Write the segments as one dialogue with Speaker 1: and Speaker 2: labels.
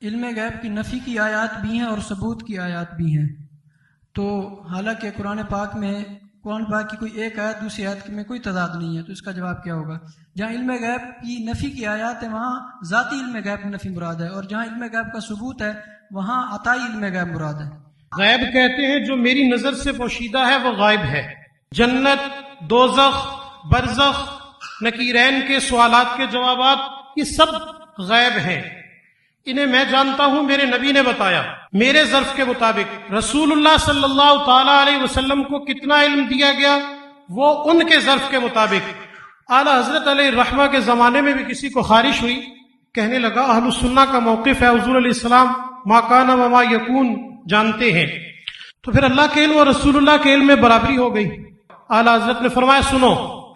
Speaker 1: علم غیب کی نفی کی آیات بھی ہیں اور ثبوت کی آیات بھی ہیں. تو حالانکہ قرآن پاک کی کوئی ایک آیت دوسری آیت میں کوئی تضاد نہیں ہے، تو اس کا جواب کیا ہوگا؟ جہاں علم غیب کی نفی کی آیات ہے وہاں ذاتی علم غیب کی نفی مراد ہے، اور جہاں علم غیب کا ثبوت ہے وہاں عطائی علم غیب مراد ہے.
Speaker 2: غیب کہتے ہیں جو میری نظر سے پوشیدہ ہے وہ غائب ہے. جنت، دوزخ، برزخ، نکیرین کے سوالات کے جوابات، یہ سب غیب ہیں. انہیں میں جانتا ہوں، میرے نبی نے بتایا. میرے ظرف کے مطابق رسول اللہ صلی اللہ تعالی علیہ وسلم کو کتنا علم دیا گیا وہ ان کے ظرف کے مطابق. اعلی حضرت علیہ الرحمہ کے زمانے میں بھی کسی کو خارش ہوئی، کہنے لگا اہل السنہ کا موقف ہے حضور علیہ السلام ما کان و ما یکون جانتے ہیں. تو پھر اللہ کے علم اور رسول اللہ کے علم میں برابری ہو گئی. اعلی حضرت نے فرمایا سنو،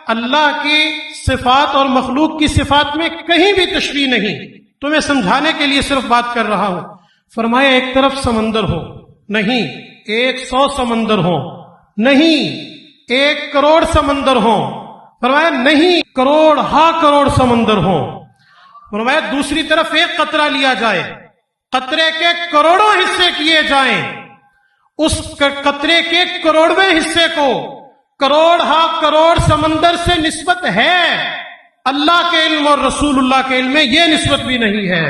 Speaker 2: اللہ کی صفات اور مخلوق کی صفات میں کہیں بھی تشبیہ نہیں. تمہیں سمجھانے کے لیے صرف بات کر رہا ہوں. فرمایا ایک طرف سمندر ہو نہیں، 100 سمندر ہو نہیں، 1 کروڑ سمندر ہو. فرمایا نہیں، کروڑ ہا کروڑ سمندر ہو. فرمایا دوسری طرف ایک قطرہ لیا جائے، قطرے کے کروڑوں حصے کیے جائیں، اس قطرے کے کروڑویں حصے کو کروڑ ہا کروڑ سمندر سے نسبت ہے. اللہ کے علم اور رسول اللہ کے علم میں یہ نسبت بھی نہیں ہے.